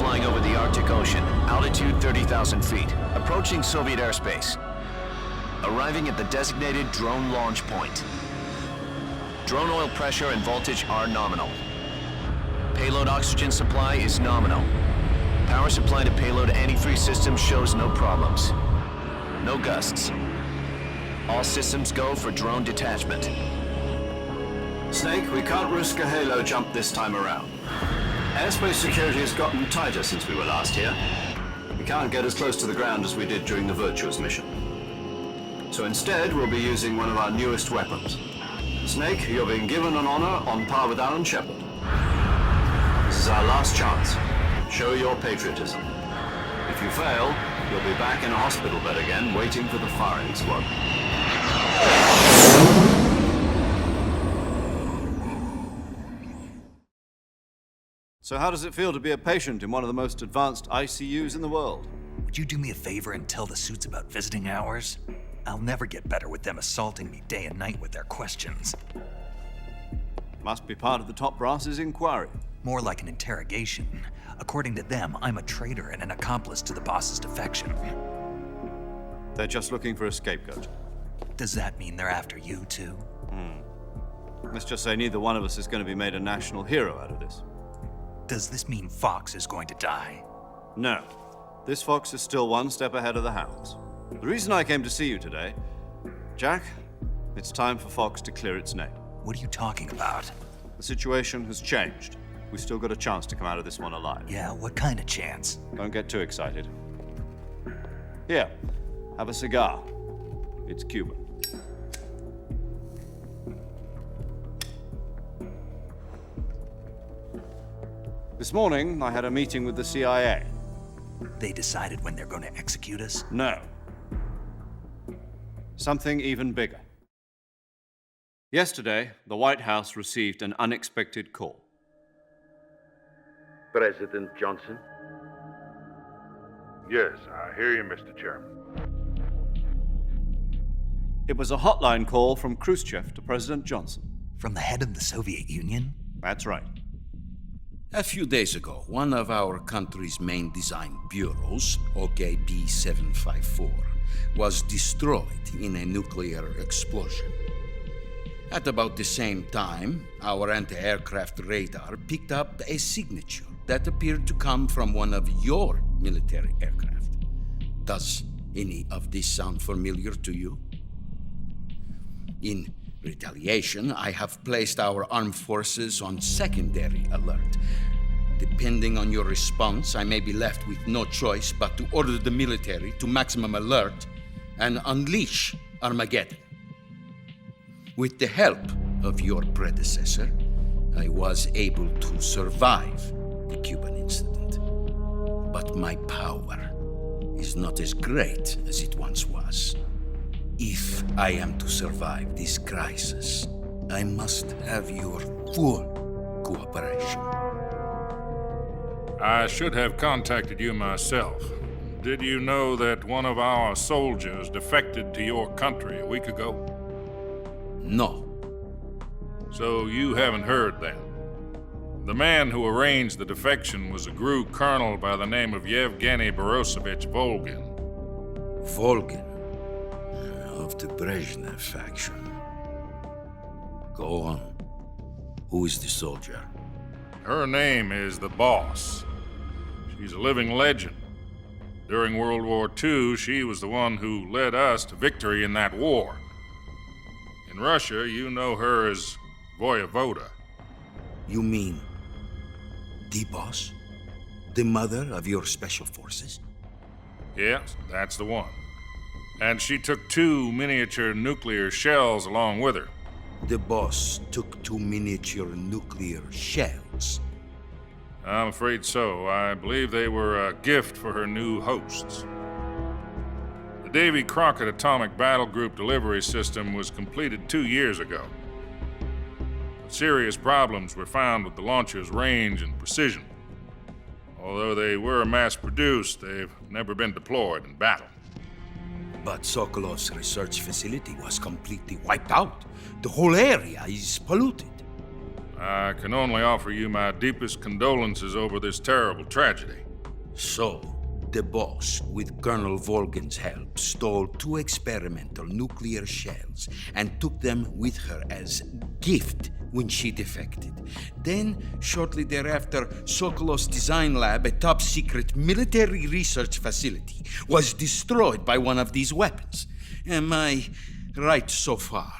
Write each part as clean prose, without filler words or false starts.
flying over the Arctic Ocean, altitude 30,000 feet, approaching Soviet airspace. Arriving at the designated drone launch point. Drone oil pressure and voltage are nominal. Payload oxygen supply is nominal. Power supply to payload antifreeze system shows no problems. No gusts. All systems go for drone detachment. Snake, we can't risk a halo jump this time around. Airspace security has gotten tighter since we were last here. We can't get as close to the ground as we did during the Virtuous mission. So instead, we'll be using one of our newest weapons. Snake, you're being given an honor on par with Alan Shepard. This is our last chance. Show your patriotism. If you fail, you'll be back in a hospital bed again, waiting for the firing squad. So how does it feel to be a patient in one of the most advanced ICUs in the world? Would you do me a favor and tell the suits about visiting hours? I'll never get better with them assaulting me day and night with their questions. Must be part of the top brass's inquiry. More like an interrogation. According to them, I'm a traitor and an accomplice to the boss's defection. They're just looking for a scapegoat. Does that mean they're after you, too? Let's just say neither one of us is going to be made a national hero out of this. Does this mean Fox is going to die? No. This fox is still one step ahead of the hounds. The reason I came to see you today, Jack, it's time for Fox to clear its name. What are you talking about? The situation has changed. We still got a chance to come out of this one alive. Yeah, what kind of chance? Don't get too excited. Here, have a cigar. It's Cuban. This morning, I had a meeting with the CIA. They decided when they're going to execute us? No. Something even bigger. Yesterday, the White House received an unexpected call. President Johnson? Yes, I hear you, Mr. Chairman. It was a hotline call from Khrushchev to President Johnson. From the head of the Soviet Union? That's right. A few days ago, one of our country's main design bureaus, OKB 754, was destroyed in a nuclear explosion. At about the same time, our anti-aircraft radar picked up a signature that appeared to come from one of your military aircraft. Does any of this sound familiar to you? In retaliation, I have placed our armed forces on secondary alert. Depending on your response, I may be left with no choice but to order the military to maximum alert and unleash Armageddon. With the help of your predecessor, I was able to survive the Cuban incident. But my power is not as great as it once was. If I am to survive this crisis, I must have your full cooperation. I should have contacted you myself. Did you know that one of our soldiers defected to your country a week ago? No. So you haven't heard then. The man who arranged the defection was a GRU colonel by the name of Yevgeny Borisovich Volgin. Volgin, of the Brezhnev faction. Go on. Who is the soldier? Her name is the Boss. She's a living legend. During World War II, she was the one who led us to victory in that war. In Russia, you know her as Voyevoda. You mean the Boss? The mother of your special forces? Yes, that's the one. And she took 2 miniature nuclear shells along with her. The Boss took 2 miniature nuclear shells. I'm afraid so. I believe they were a gift for her new hosts. The Davy Crockett Atomic Battle Group delivery system was completed 2 years ago. But serious problems were found with the launcher's range and precision. Although they were mass-produced, they've never been deployed in battle. But Sokolov's research facility was completely wiped out. The whole area is polluted. I can only offer you my deepest condolences over this terrible tragedy. So, the boss, with Colonel Volgin's help, stole 2 experimental nuclear shells and took them with her as gift when she defected. Then, shortly thereafter, Sokolov's design lab, a top-secret military research facility, was destroyed by one of these weapons. Am I right so far?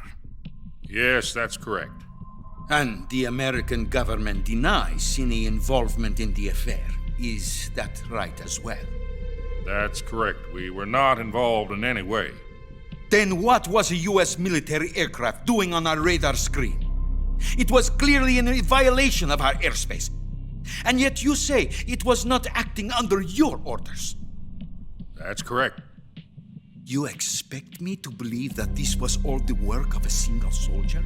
Yes, that's correct. And the American government denies any involvement in the affair. Is that right as well? That's correct. We were not involved in any way. Then what was a U.S. military aircraft doing on our radar screen? It was clearly in a violation of our airspace. And yet you say it was not acting under your orders. That's correct. You expect me to believe that this was all the work of a single soldier?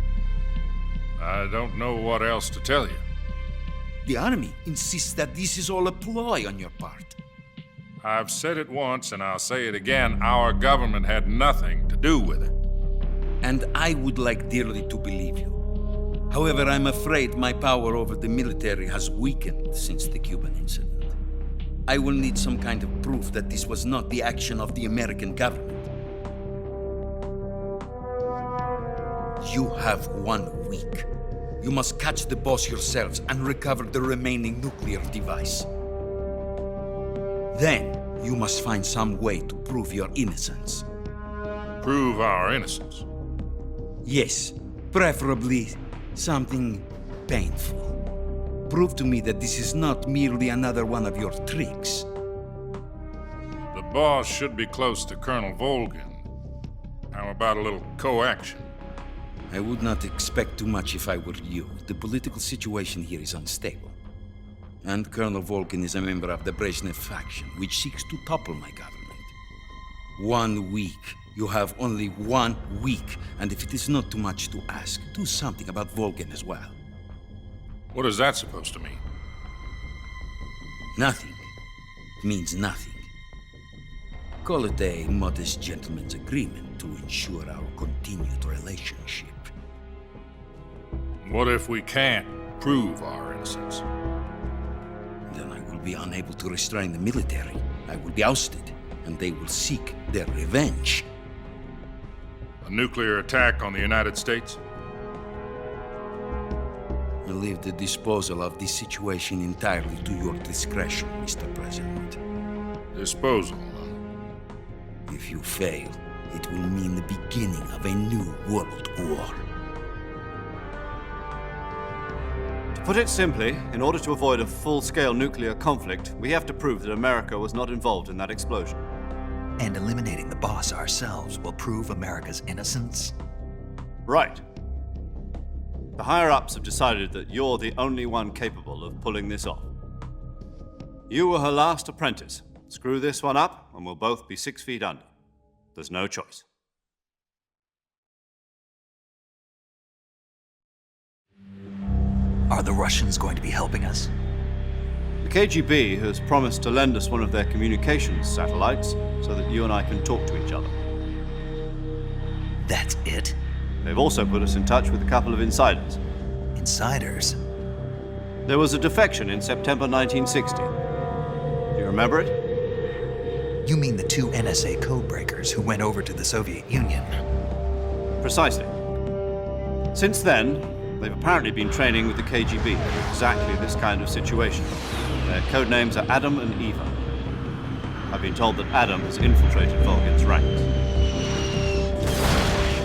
I don't know what else to tell you. The army insists that this is all a ploy on your part. I've said it once and I'll say it again. Our government had nothing to do with it. And I would like dearly to believe you. However, I'm afraid my power over the military has weakened since the Cuban incident. I will need some kind of proof that this was not the action of the American government. You have 1 week. You must catch the boss yourselves and recover the remaining nuclear device. Then, you must find some way to prove your innocence. Prove our innocence. Yes, preferably something painful. Prove to me that this is not merely another one of your tricks. The boss should be close to Colonel Volgin. How about a little coaction? I would not expect too much if I were you. The political situation here is unstable. And Colonel Volgin is a member of the Brezhnev faction, which seeks to topple my government. 1 week. You have only 1 week, and if it is not too much to ask, do something about Volgin as well. What is that supposed to mean? Nothing. It means nothing. Call it a modest gentleman's agreement to ensure our continued relationship. What if we can't prove our innocence? Then I will be unable to restrain the military. I will be ousted, and they will seek their revenge. A nuclear attack on the United States? I leave the disposal of this situation entirely to your discretion, Mr. President. Disposal, If you fail, it will mean the beginning of a new world war. To put it simply, in order to avoid a full-scale nuclear conflict, we have to prove that America was not involved in that explosion. And eliminating the boss ourselves will prove America's innocence? Right. The higher-ups have decided that you're the only one capable of pulling this off. You were her last apprentice. Screw this one up, and we'll both be 6 feet under. There's no choice. Are the Russians going to be helping us? The KGB has promised to lend us one of their communications satellites so that you and I can talk to each other. That's it? They've also put us in touch with a couple of insiders. Insiders? There was a defection in September 1960. Do you remember it? You mean the 2 NSA codebreakers who went over to the Soviet Union? Precisely. Since then, they've apparently been training with the KGB for exactly this kind of situation. Their code names are Adam and Eva. I've been told that Adam has infiltrated Volgin's ranks.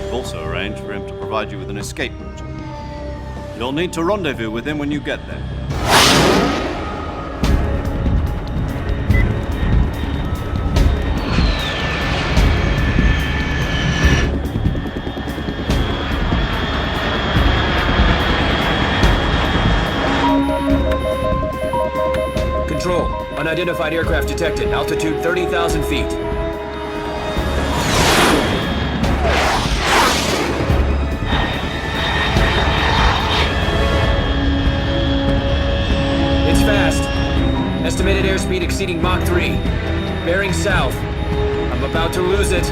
We've also arranged for him to provide you with an escape route. You'll need to rendezvous with him when you get there. Control. Unidentified aircraft detected. Altitude 30,000 feet. It's fast. Estimated airspeed exceeding Mach 3. Bearing south. I'm about to lose it.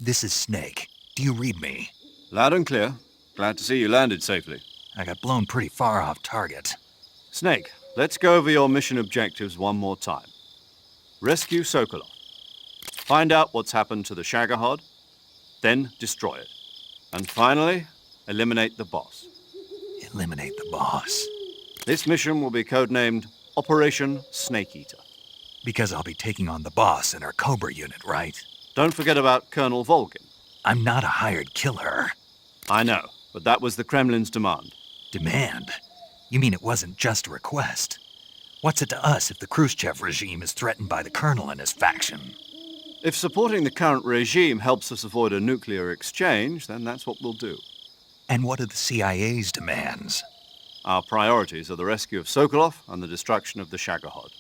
This is Snake. Do you read me? Loud and clear. Glad to see you landed safely. I got blown pretty far off target. Snake, let's go over your mission objectives one more time. Rescue Sokolov. Find out what's happened to the Shagohod, then destroy it. And finally, eliminate the boss. Eliminate the boss. This mission will be codenamed Operation Snake Eater. Because I'll be taking on the boss in our Cobra unit, right? Don't forget about Colonel Volgin. I'm not a hired killer. I know, but that was the Kremlin's demand. Demand? You mean it wasn't just a request? What's it to us if the Khrushchev regime is threatened by the Colonel and his faction? If supporting the current regime helps us avoid a nuclear exchange, then that's what we'll do. And what are the CIA's demands? Our priorities are the rescue of Sokolov and the destruction of the Shagohod.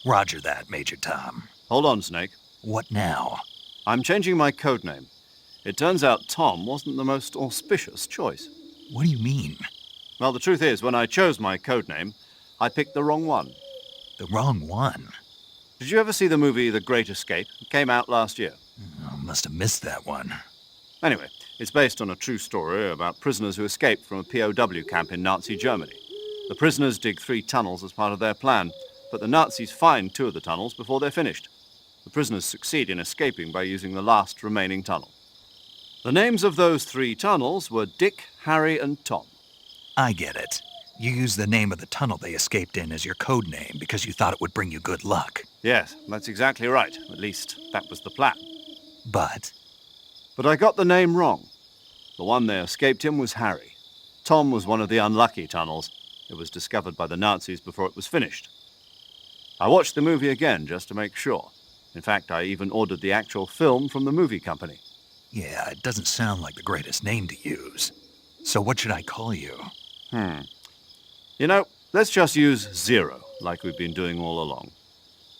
Roger that, Major Tom. Hold on, Snake. What now? I'm changing my codename. It turns out Tom wasn't the most auspicious choice. What do you mean? Well, the truth is, when I chose my codename, I picked the wrong one. The wrong one? Did you ever see the movie The Great Escape? It came out last year. I must have missed that one. Anyway, it's based on a true story about prisoners who escaped from a POW camp in Nazi Germany. The prisoners dig 3 tunnels as part of their plan, but the Nazis find 2 of the tunnels before they're finished. The prisoners succeed in escaping by using the last remaining tunnel. The names of those 3 tunnels were Dick, Harry, and Tom. I get it. You used the name of the tunnel they escaped in as your code name because you thought it would bring you good luck. Yes, that's exactly right. At least, that was the plan. But I got the name wrong. The one they escaped in was Harry. Tom was one of the unlucky tunnels. It was discovered by the Nazis before it was finished. I watched the movie again just to make sure. In fact, I even ordered the actual film from the movie company. yeah, it doesn't sound like the greatest name to use. So what should I call you? You know, let's just use Zero, like we've been doing all along.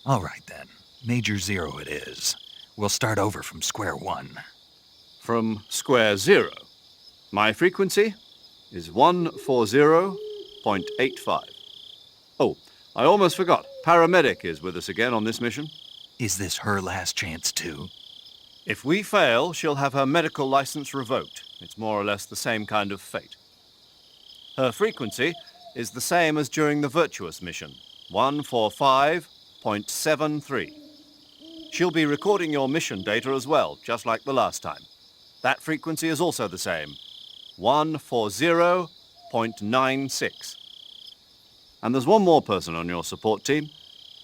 All right then. Major Zero it is. We'll start over from square one. From square 0. My frequency is 140.85. Oh, I almost forgot. Paramedic is with us again on this mission. Is this her last chance too? If we fail, she'll have her medical license revoked. It's more or less the same kind of fate. Her frequency is the same as during the Virtuous mission, 145.73. She'll be recording your mission data as well, just like the last time. That frequency is also the same, 140.96. And there's one more person on your support team.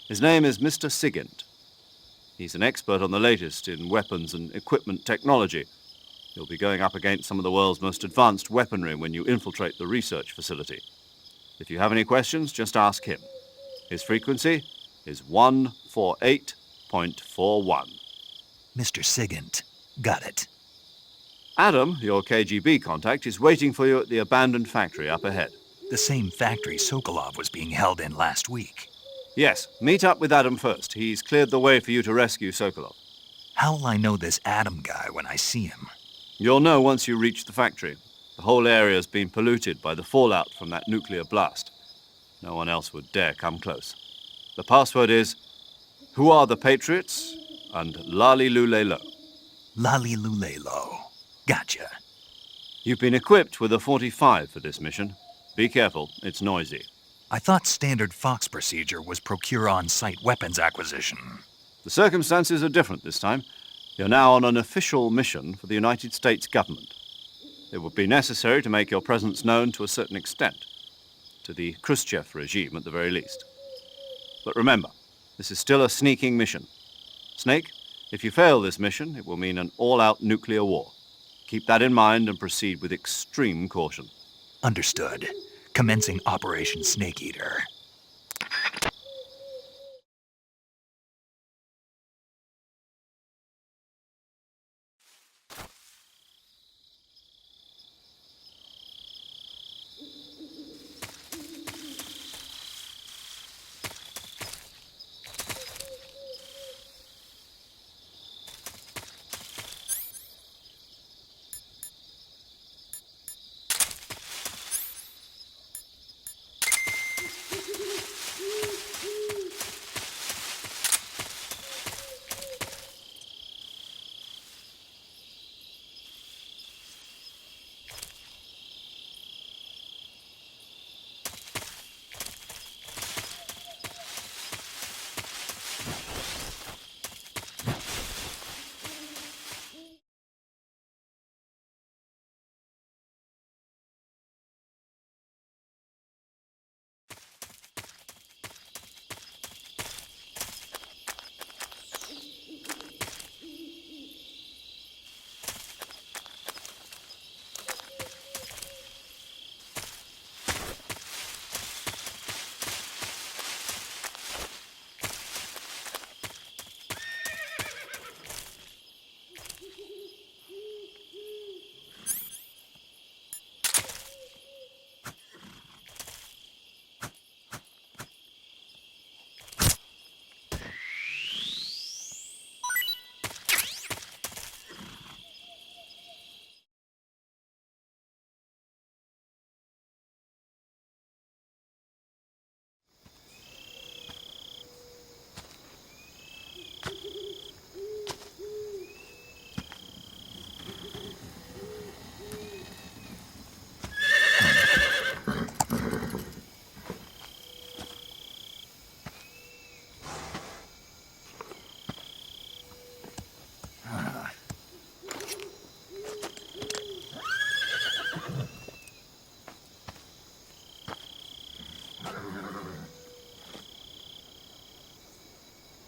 His name is Mr. Sigint. He's an expert on the latest in weapons and equipment technology. You'll be going up against some of the world's most advanced weaponry when you infiltrate the research facility. If you have any questions, just ask him. His frequency is 148.41. Mr. Sigint. Got it. Adam, your KGB contact, is waiting for you at the abandoned factory up ahead. The same factory Sokolov was being held in last week. Yes, meet up with Adam first. He's cleared the way for you to rescue Sokolov. How'll I know this Adam guy when I see him? You'll know once you reach the factory. The whole area's been polluted by the fallout from that nuclear blast. No one else would dare come close. The password is, "Who are the Patriots?" and "Lali Lulelo." Lali Lulelo. Gotcha. You've been equipped with a 45 for this mission. Be careful, it's noisy. I thought standard Fox procedure was procure on-site weapons acquisition. The circumstances are different this time. You're now on an official mission for the United States government. It would be necessary to make your presence known to a certain extent, to the Khrushchev regime at the very least. But remember, this is still a sneaking mission. Snake, if you fail this mission, it will mean an all-out nuclear war. Keep that in mind and proceed with extreme caution. Understood. Commencing Operation Snake Eater.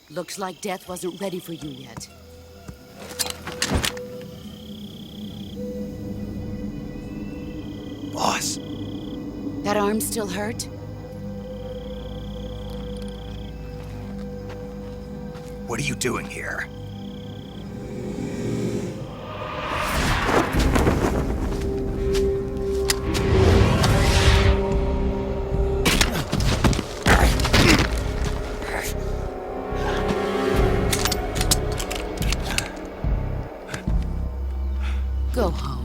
Looks like death wasn't ready for you yet. Boss, That arm still hurt? what are you doing here? Go home.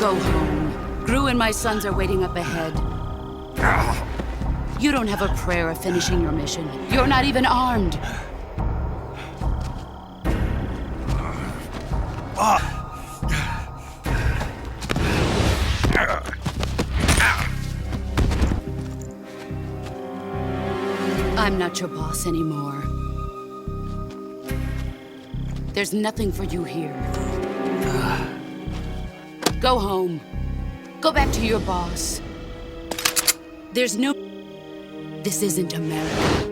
Go home. Gru and my sons are waiting up ahead. You don't have a prayer of finishing your mission. You're not even armed. I'm not your boss anymore. There's nothing for you here. Go home. Go back to your boss. There's no... This isn't America.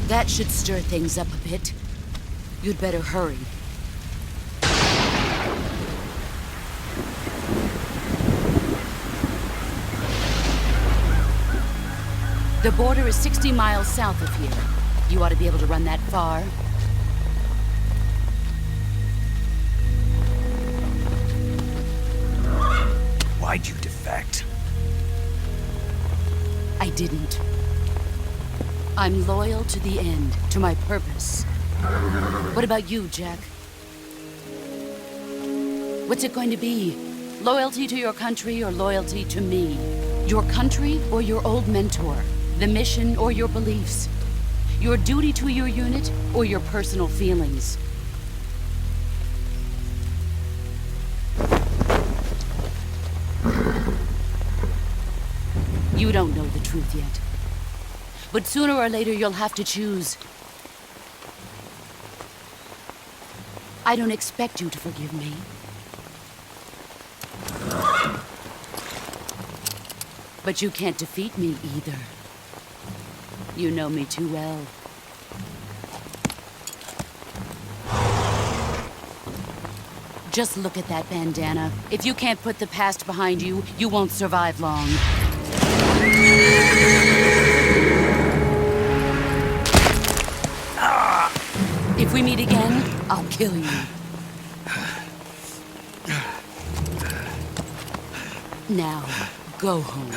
That should stir things up a bit. You'd better hurry. The border is 60 miles south of here. You ought to be able to run that far. Why'd you defect? I didn't. I'm loyal to the end, to my purpose. What about you, Jack? What's it going to be? Loyalty to your country or loyalty to me? Your country or your old mentor? The mission or your beliefs? Your duty to your unit or your personal feelings? You don't know the truth yet. But sooner or later, you'll have to choose. I don't expect you to forgive me. But you can't defeat me either. You know me too well. Just look at that bandana. If you can't put the past behind you, you won't survive long. If we meet again, I'll kill you. Now, go home.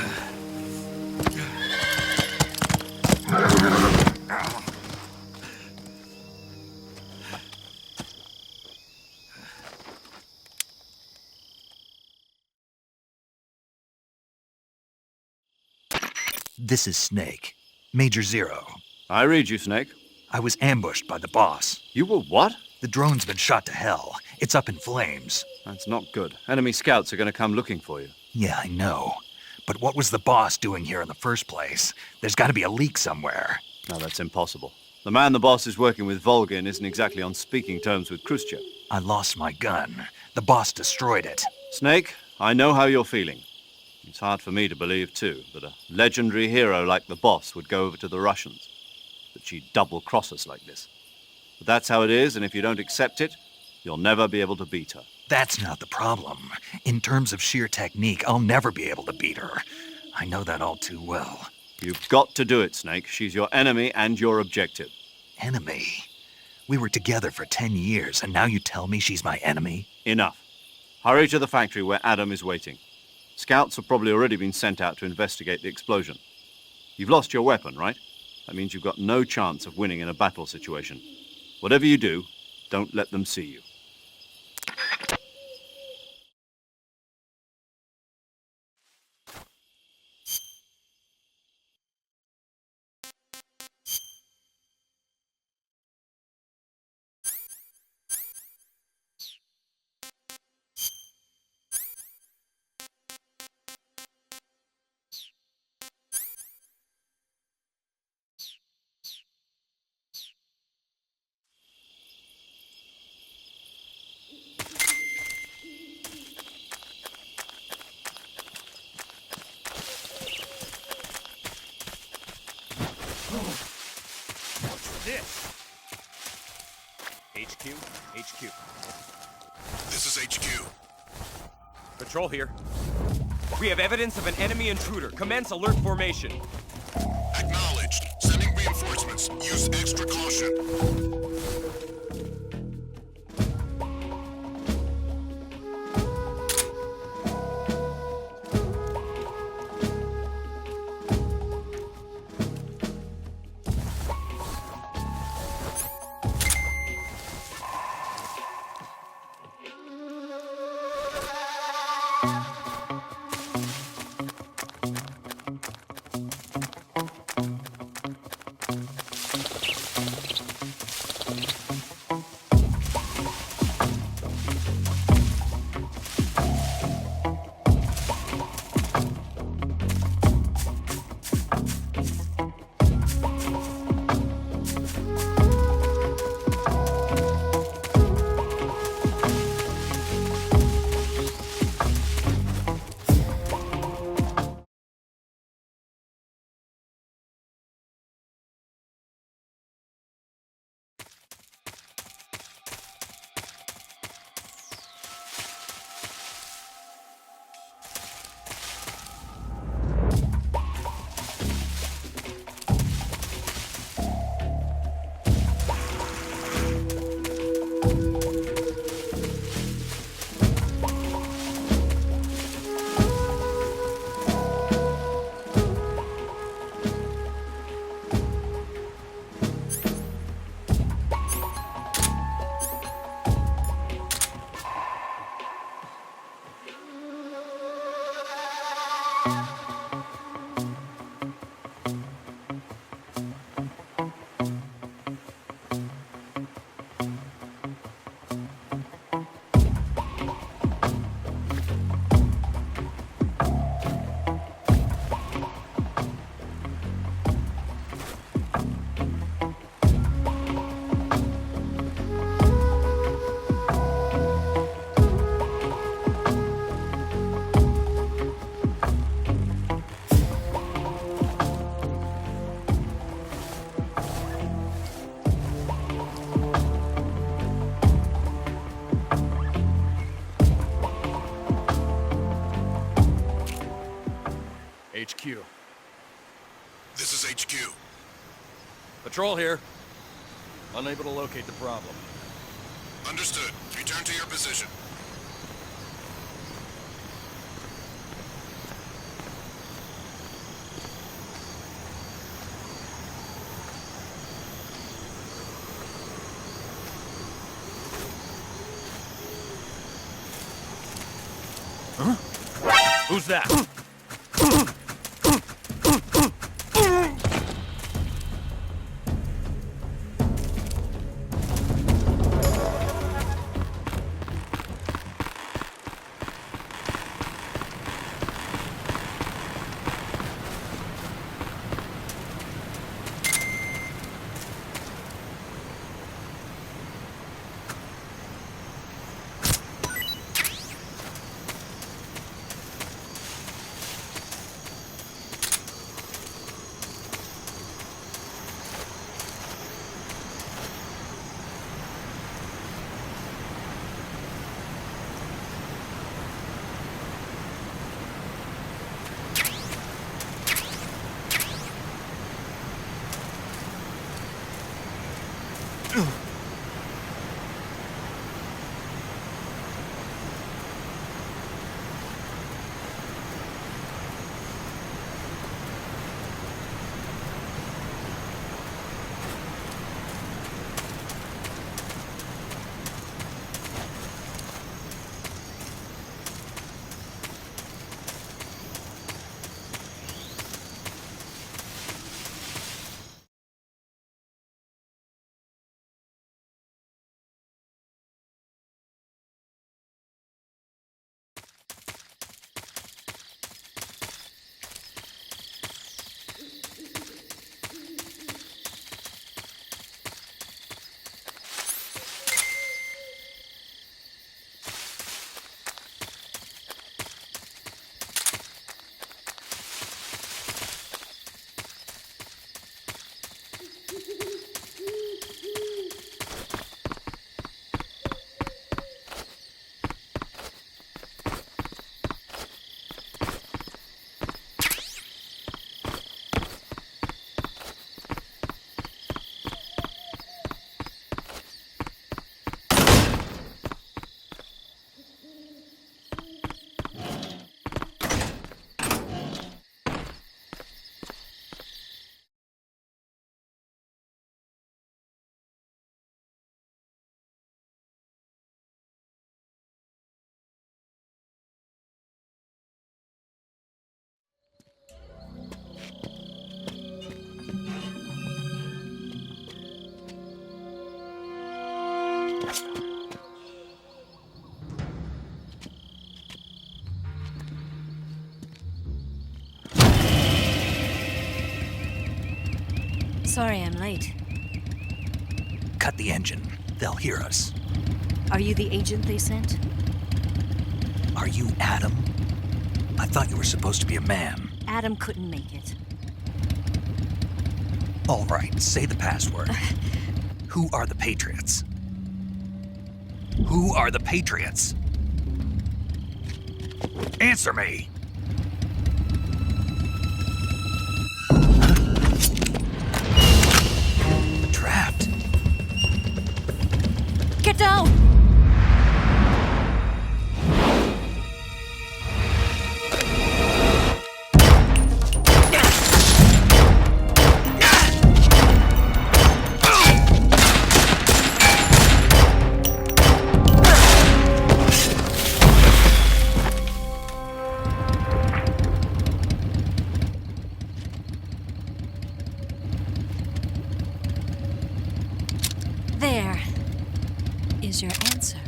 This is Snake. Major Zero. I read you, Snake. I was ambushed by the boss. You were what? The drone's been shot to hell. It's up in flames. That's not good. Enemy scouts are going to come looking for you. Yeah, I know. But what was the boss doing here in the first place? There's got to be a leak somewhere. No, that's impossible. The man the boss is working with, Volgin, isn't exactly on speaking terms with Khrushchev. I lost my gun. The boss destroyed it. Snake, I know how you're feeling. It's hard for me to believe, too, that a legendary hero like the boss would go over to the Russians. That she'd double-cross us like this. But that's how it is, and if you don't accept it, you'll never be able to beat her. That's not the problem. In terms of sheer technique, I'll never be able to beat her. I know that all too well. You've got to do it, Snake. She's your enemy and your objective. Enemy? We were together for 10 years, and now you tell me she's my enemy? Enough. Hurry to the factory where Adam is waiting. Scouts have probably already been sent out to investigate the explosion. You've lost your weapon, right? That means you've got no chance of winning in a battle situation. Whatever you do, don't let them see you. What's this? HQ? HQ. This is HQ. Patrol here. We have evidence of an enemy intruder. Commence alert formation. Acknowledged. Sending reinforcements. Use extra caution. HQ. This is HQ. Patrol here. Unable to locate the problem. Understood. Return to your position. Who's that? Sorry I'm late. Cut the engine. They'll hear us. Are you the agent they sent? Are you Adam? I thought you were supposed to be a man. Adam couldn't make it. All right, say the password. Who are the Patriots? Who are the Patriots? Answer me! Trapped. Get down! There is your answer.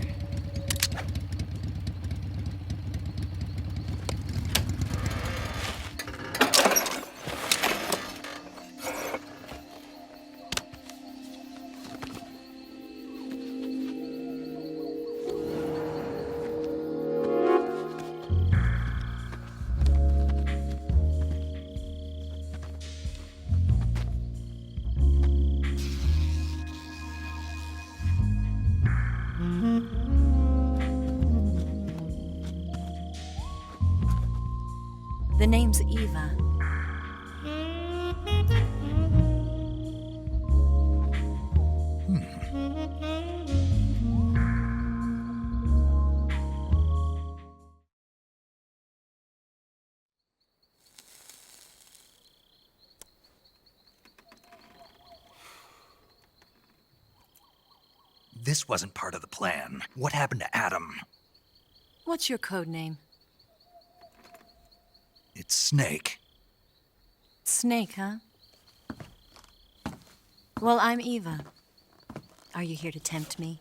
The name's Eva. This wasn't part of the plan. What happened to Adam? What's your code name? It's Snake. Snake, huh? Well, I'm Eva. Are you here to tempt me?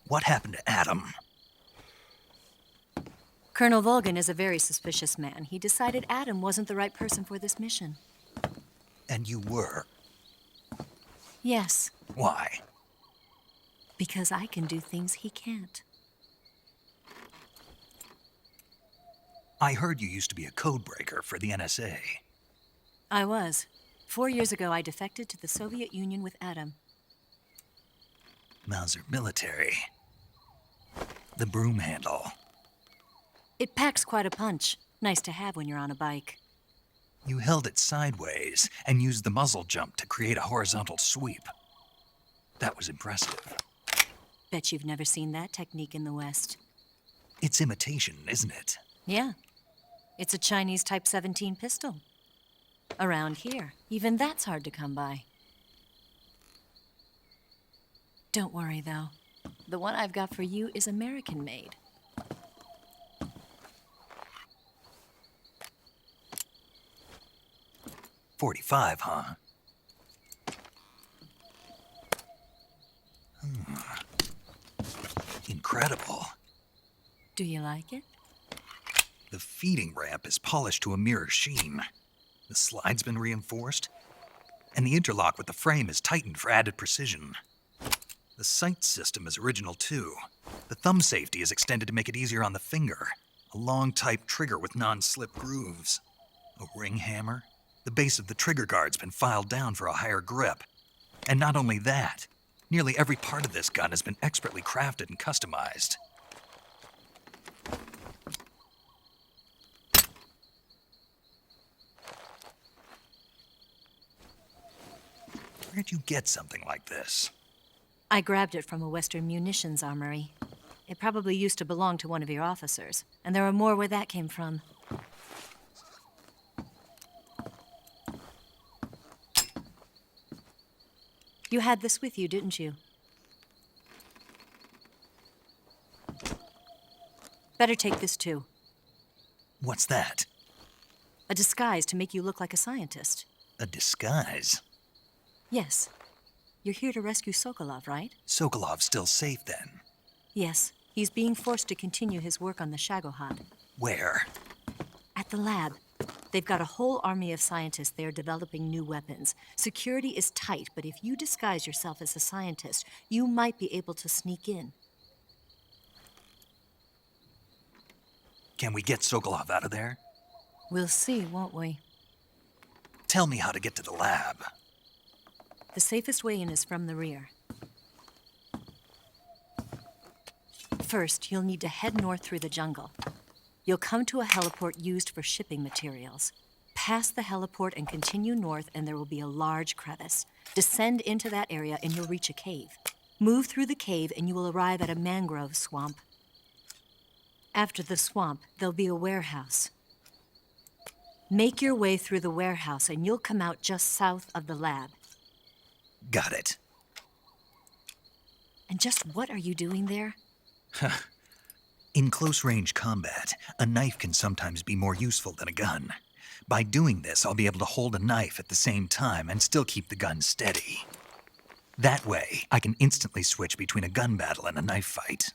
What happened to Adam? Colonel Volgin is a very suspicious man. He decided Adam wasn't the right person for this mission. And you were. Yes, Why? because I can do things he can't. I heard you used to be a codebreaker for the NSA. I was. 4 years ago, I defected to the Soviet Union with Adam. Mauser military. The broom handle. It packs quite a punch. Nice to have when you're on a bike. You held it sideways and used the muzzle jump to create a horizontal sweep. That was impressive. Bet you've never seen that technique in the West. It's imitation, isn't it? Yeah. It's a Chinese Type 17 pistol. Around here, even that's hard to come by. Don't worry, though. The one I've got for you is American-made. .45, huh? Incredible. Do you like it? The feeding ramp is polished to a mirror sheen. The slide's been reinforced, and the interlock with the frame is tightened for added precision. The sight system is original too. The thumb safety is extended to make it easier on the finger. A long type trigger with non-slip grooves. A ring hammer. The base of the trigger guard's been filed down for a higher grip. And not only that, nearly every part of this gun has been expertly crafted and customized. Where'd you get something like this? I grabbed it from a Western munitions armory. It probably used to belong to one of your officers, and there are more where that came from. You had this with you, didn't you? Better take this too. What's that? A disguise to make you look like a scientist. A disguise? Yes. You're here to rescue Sokolov, right? Sokolov's still safe then. Yes. He's being forced to continue his work on the Shagohod. Where? At the lab. They've got a whole army of scientists there developing new weapons. Security is tight, but if you disguise yourself as a scientist, you might be able to sneak in. Can we get Sokolov out of there? We'll see, won't we? Tell me how to get to the lab. The safest way in is from the rear. First, you'll need to head north through the jungle. You'll come to a heliport used for shipping materials. Pass the heliport and continue north, and there will be a large crevice. Descend into that area, and you'll reach a cave. Move through the cave, and you will arrive at a mangrove swamp. After the swamp, there'll be a warehouse. Make your way through the warehouse, and you'll come out just south of the lab. Got it. And just what are you doing there? In close-range combat, a knife can sometimes be more useful than a gun. By doing this, I'll be able to hold a knife at the same time and still keep the gun steady. That way, I can instantly switch between a gun battle and a knife fight.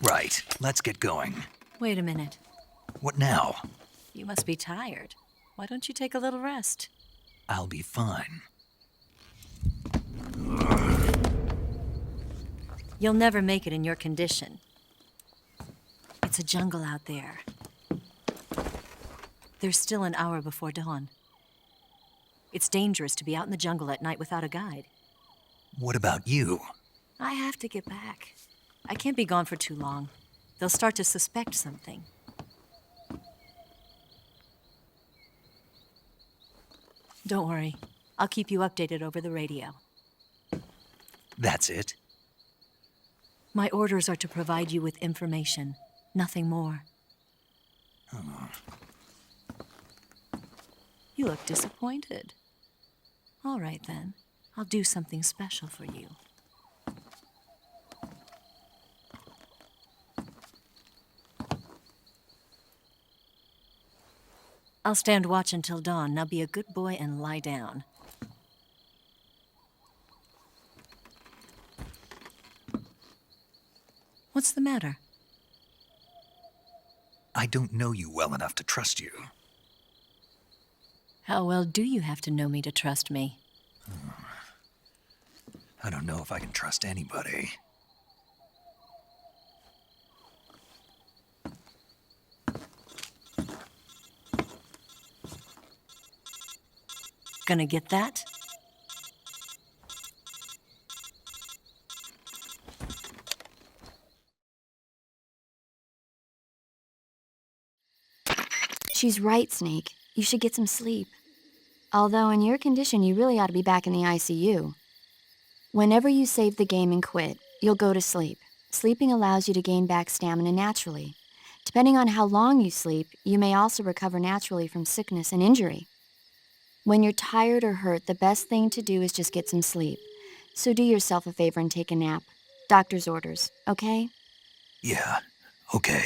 Right, let's get going. Wait a minute. What now? You must be tired. Why don't you take a little rest? I'll be fine. You'll never make it in your condition. It's a jungle out there. There's still an hour before dawn. It's dangerous to be out in the jungle at night without a guide. What about you? I have to get back. I can't be gone for too long. They'll start to suspect something. Don't worry. I'll keep you updated over the radio. That's it? My orders are to provide you with information, nothing more. You look disappointed. All right, then. I'll do something special for you. I'll stand watch until dawn. Now be a good boy and lie down. What's the matter? I don't know you well enough to trust you. How well do you have to know me to trust me? I don't know if I can trust anybody. Gonna get that? She's right, Snake. You should get some sleep. Although in your condition, you really ought to be back in the ICU. Whenever you save the game and quit, you'll go to sleep. Sleeping allows you to gain back stamina naturally. Depending on how long you sleep, you may also recover naturally from sickness and injury. When you're tired or hurt, the best thing to do is just get some sleep. So do yourself a favor and take a nap. Doctor's orders, okay? Yeah, okay.